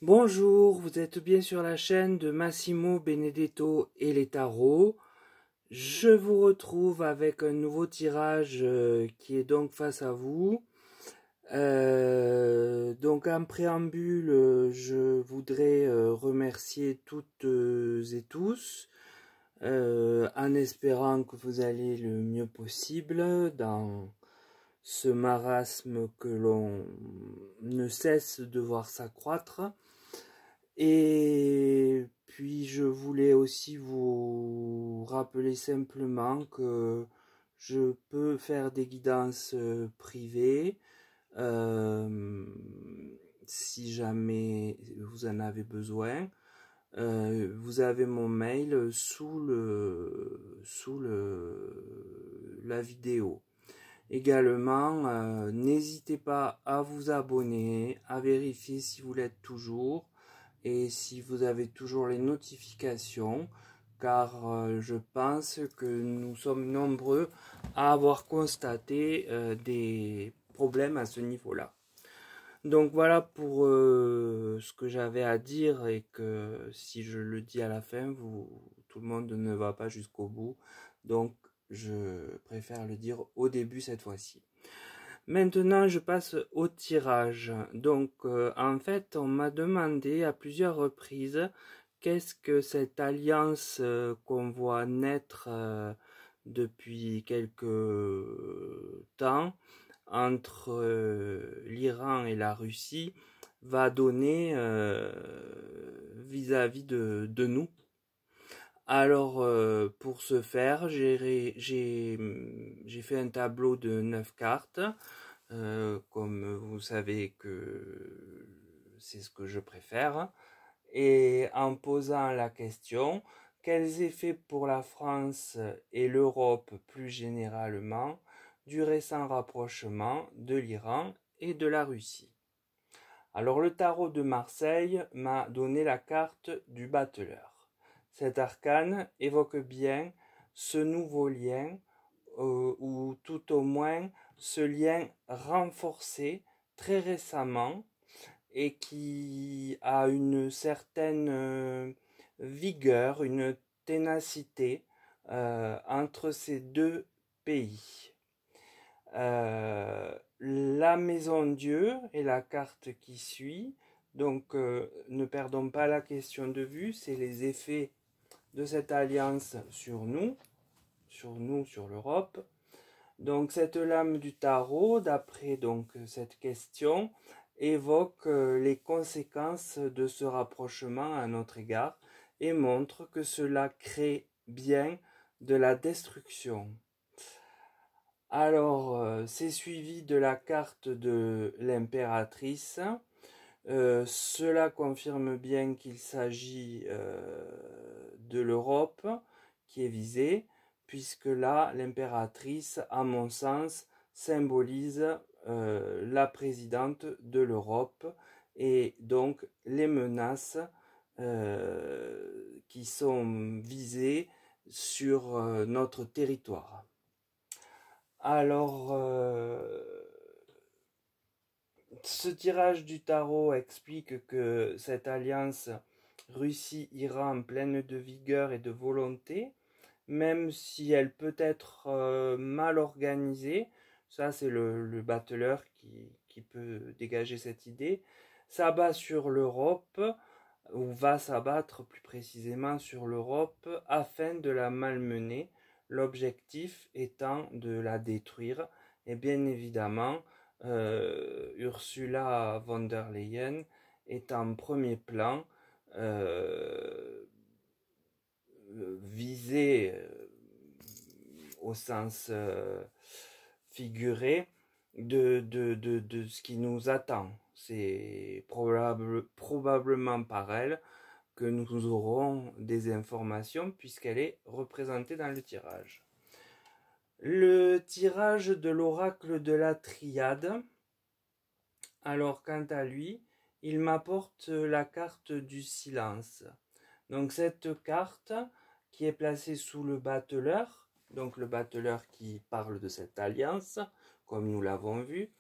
Bonjour, vous êtes bien sur la chaîne de Massimo Benedetto et les tarots. Je vous retrouve avec un nouveau tirage qui est donc face à vous. Donc en préambule, je voudrais remercier toutes et tous en espérant que vous allez le mieux possible dans ce marasme que l'on ne cesse de voir s'accroître. Et puis je voulais aussi vous rappeler simplement que je peux faire des guidances privées euh, si jamais vous en avez besoin. Vous avez mon mail la vidéo. Également, n'hésitez pas à vous abonner, à vérifier si vous l'êtes toujours et si vous avez toujours les notifications, car je pense que nous sommes nombreux à avoir constaté des problèmes à ce niveau-là. Donc voilà pour ce que j'avais à dire, et que si je le dis à la fin, tout le monde ne va pas jusqu'au bout. Donc je préfère le dire au début cette fois-ci. Maintenant, je passe au tirage. Donc, en fait, on m'a demandé à plusieurs reprises qu'est-ce que cette alliance qu'on voit naître depuis quelque temps entre l'Iran et la Russie va donner vis-à-vis de nous. Alors, pour ce faire, j'ai fait un tableau de 9 cartes. Comme vous savez que c'est ce que je préfère, et en posant la question: quels effets pour la France et l'Europe plus généralement du récent rapprochement de l'Iran et de la Russie? Alors le tarot de Marseille m'a donné la carte du battleur. Cet arcane évoque bien ce nouveau lien, ou tout au moins ce lien renforcé très récemment, et qui a une certaine vigueur, une ténacité entre ces deux pays. La maison Dieu est la carte qui suit. Donc ne perdons pas la question de vue, c'est les effets de cette alliance sur nous, sur l'Europe. Donc cette lame du tarot, d'après donc cette question, évoque les conséquences de ce rapprochement à notre égard et montre que cela crée bien de la destruction. Alors, c'est suivi de la carte de l'impératrice. Cela confirme bien qu'il s'agit de l'Europe qui est visée, puisque là, l'impératrice, à mon sens, symbolise la présidente de l'Europe, et donc les menaces qui sont visées sur notre territoire. Alors, ce tirage du tarot explique que cette alliance Russie-Iran, pleine de vigueur et de volonté, même si elle peut être mal organisée, ça c'est le battleur qui peut dégager cette idée, s'abat sur l'Europe, ou va s'abattre plus précisément sur l'Europe afin de la malmener, l'objectif étant de la détruire. Et bien évidemment, Ursula von der Leyen est en premier plan, visée au sens figuré de ce qui nous attend. C'est probablement par elle que nous aurons des informations, puisqu'elle est représentée dans le tirage. Le tirage de l'oracle de la Triade, alors quant à lui, il m'apporte la carte du silence. Donc cette carte qui est placée sous le battleur, donc le battleur qui parle de cette alliance, comme nous l'avons vu,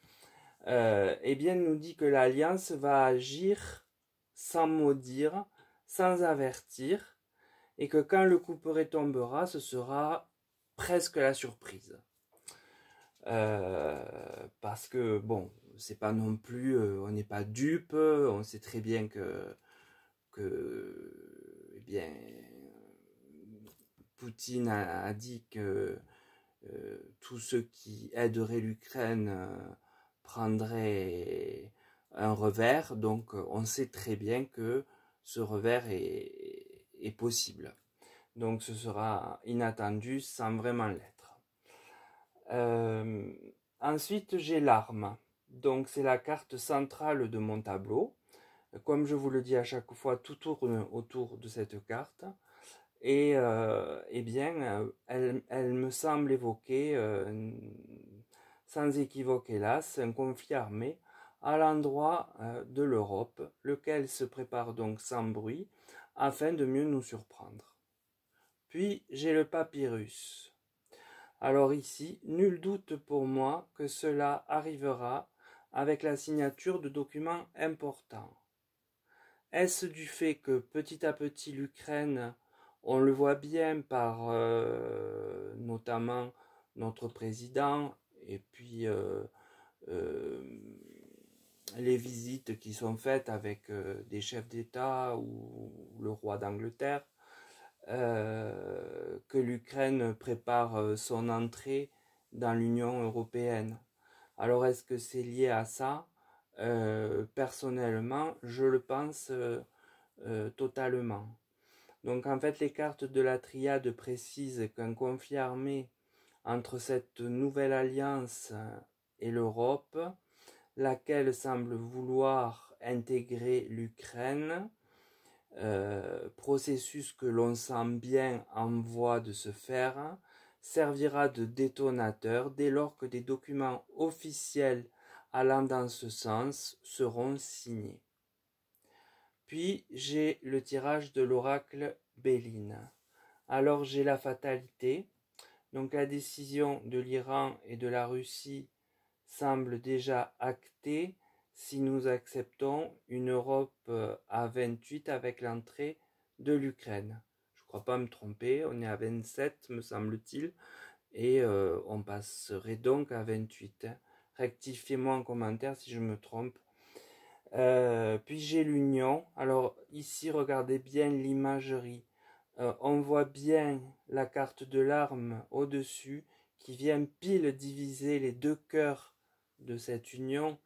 eh bien nous dit que l'alliance va agir sans maudire, sans avertir, et que quand le couperet tombera, ce sera presque la surprise. Parce que, bon, c'est pas non plus, on n'est pas dupe, on sait très bien que eh bien, Poutine a dit que tous ceux qui aideraient l'Ukraine prendraient un revers, donc on sait très bien que ce revers est possible. Donc ce sera inattendu sans vraiment l'être. Ensuite, j'ai l'arme. Donc c'est la carte centrale de mon tableau. Comme je vous le dis à chaque fois, tout tourne autour de cette carte. Et eh bien, elle me semble évoquer, sans équivoque hélas, un conflit armé à l'endroit de l'Europe, lequel se prépare donc sans bruit, afin de mieux nous surprendre. Puis j'ai le papyrus. Alors ici, nul doute pour moi que cela arrivera avec la signature de documents importants. Est-ce du fait que petit à petit l'Ukraine, on le voit bien par notamment notre président et puis les visites qui sont faites avec des chefs d'État ou le roi d'Angleterre, que l'Ukraine prépare son entrée dans l'Union européenne. Alors est-ce que c'est lié à ça? Personnellement, je le pense totalement. Donc en fait, les cartes de la triade précisent qu'un conflit armé entre cette nouvelle alliance et l'Europe, laquelle semble vouloir intégrer l'Ukraine, processus que l'on sent bien en voie de se faire, servira de détonateur dès lors que des documents officiels allant dans ce sens seront signés. Puis j'ai le tirage de l'oracle Béline. Alors j'ai la fatalité. Donc la décision de l'Iran et de la Russie semble déjà actée si nous acceptons une Europe à 28 avec l'entrée de l'Ukraine. Je ne crois pas me tromper, on est à 27 me semble-t-il, et on passerait donc à 28. Rectifiez-moi en commentaire si je me trompe. Puis j'ai l'union. Alors ici, regardez bien l'imagerie. On voit bien la carte de l'arme au-dessus qui vient pile diviser les deux cœurs de cette union.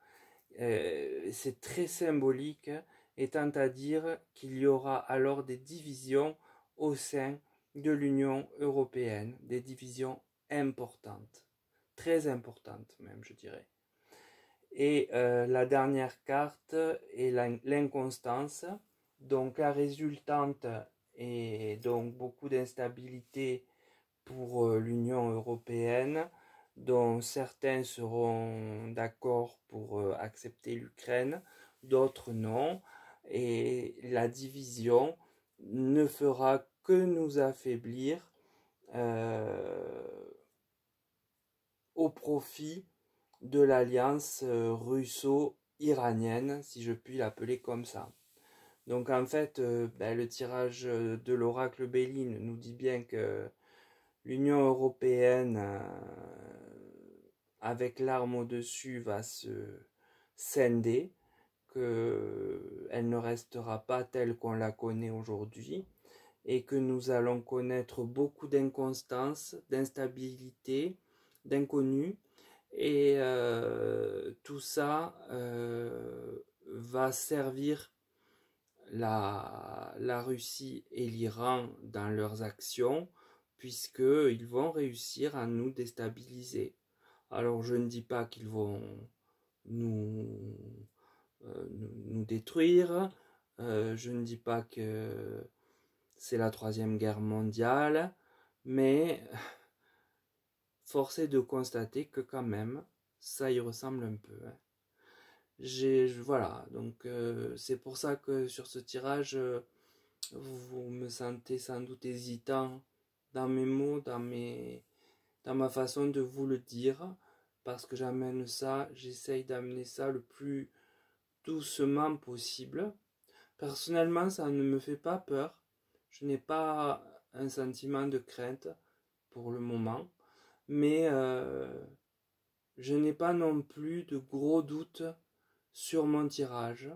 C'est très symbolique, étant à dire qu'il y aura alors des divisions au sein de l'Union européenne, des divisions importantes, très importantes même, je dirais. Et la dernière carte est l'inconstance, donc la résultante est donc beaucoup d'instabilité pour l'Union européenne, dont certains seront d'accord pour accepter l'Ukraine, d'autres non, et la division ne fera que nous affaiblir au profit de l'alliance russo-iranienne, si je puis l'appeler comme ça. Donc en fait, le tirage de l'oracle Béline nous dit bien que l'Union européenne, avec l'arme au-dessus, va se scinder, qu'elle ne restera pas telle qu'on la connaît aujourd'hui, et que nous allons connaître beaucoup d'inconstance, d'instabilité, d'inconnu, et tout ça va servir la Russie et l'Iran dans leurs actions, puisqu'ils vont réussir à nous déstabiliser. Alors je ne dis pas qu'ils vont nous détruire, je ne dis pas que c'est la Troisième Guerre mondiale, mais force est de constater que quand même, ça y ressemble un peu. Voilà, donc c'est pour ça que sur ce tirage, vous me sentez sans doute hésitant dans mes mots, dans ma façon de vous le dire, parce que j'essaye d'amener ça le plus doucement possible, Personnellement, ça ne me fait pas peur. Je n'ai pas un sentiment de crainte pour le moment. Mais je n'ai pas non plus de gros doutes sur mon tirage.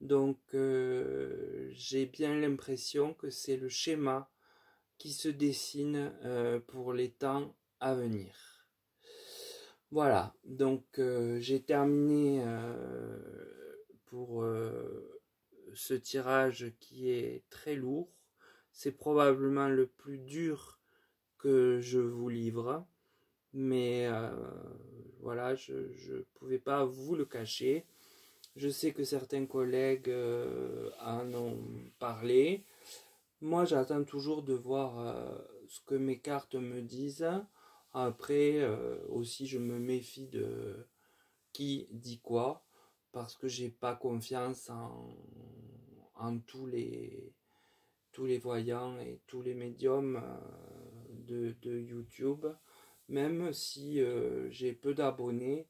Donc j'ai bien l'impression que c'est le schéma qui se dessine pour les temps à venir. Voilà, donc j'ai terminé pour ce tirage qui est très lourd. C'est probablement le plus dur que je vous livre. Mais voilà, je ne pouvais pas vous le cacher. Je sais que certains collègues en ont parlé. Moi, j'attends toujours de voir ce que mes cartes me disent. Après, aussi, je me méfie de qui dit quoi, parce que j'ai pas confiance en tous les voyants et tous les médiums de YouTube. Même si j'ai peu d'abonnés,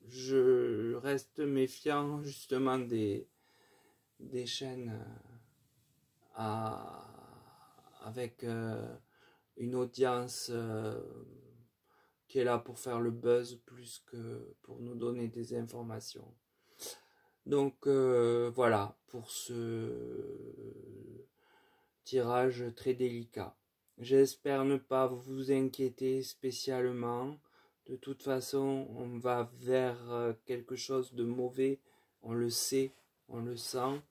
je reste méfiant justement des chaînes avec une audience qui est là pour faire le buzz plus que pour nous donner des informations. Donc voilà pour ce tirage très délicat. J'espère ne pas vous inquiéter spécialement. De toute façon, on va vers quelque chose de mauvais. On le sait, on le sent.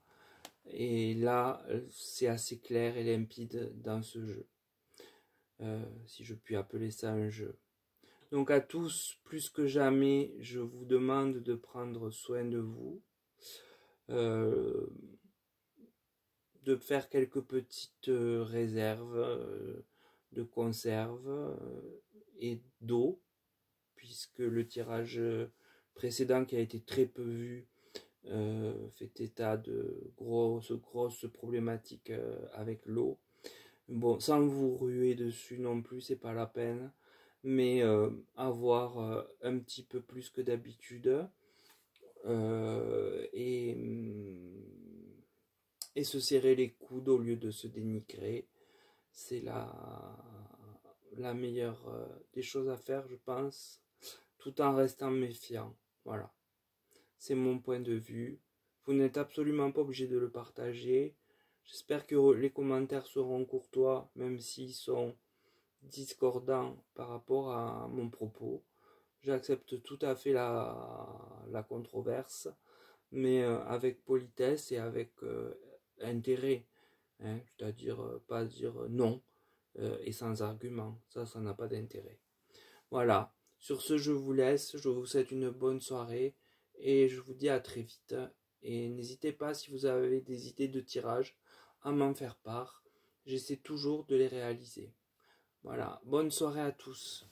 Et là, c'est assez clair et limpide dans ce jeu. Si je puis appeler ça un jeu. Donc à tous, plus que jamais, je vous demande de prendre soin de vous. De faire quelques petites réserves de conserve et d'eau, puisque le tirage précédent qui a été très peu vu fait état de grosses problématiques avec l'eau. Bon, sans vous ruer dessus non plus, c'est pas la peine, mais avoir un petit peu plus que d'habitude et se serrer les coudes au lieu de se dénigrer. C'est la meilleure des choses à faire, je pense, tout en restant méfiant. Voilà, c'est mon point de vue. Vous n'êtes absolument pas obligé de le partager. J'espère que les commentaires seront courtois, même s'ils sont discordants par rapport à mon propos. J'accepte tout à fait la controverse, mais avec politesse et avec intérêt. Hein, c'est-à-dire pas dire non et sans argument. Ça n'a pas d'intérêt. Voilà. Sur ce, je vous laisse. Je vous souhaite une bonne soirée et je vous dis à très vite. Et n'hésitez pas, si vous avez des idées de tirage, à m'en faire part. J'essaie toujours de les réaliser. Voilà. Bonne soirée à tous.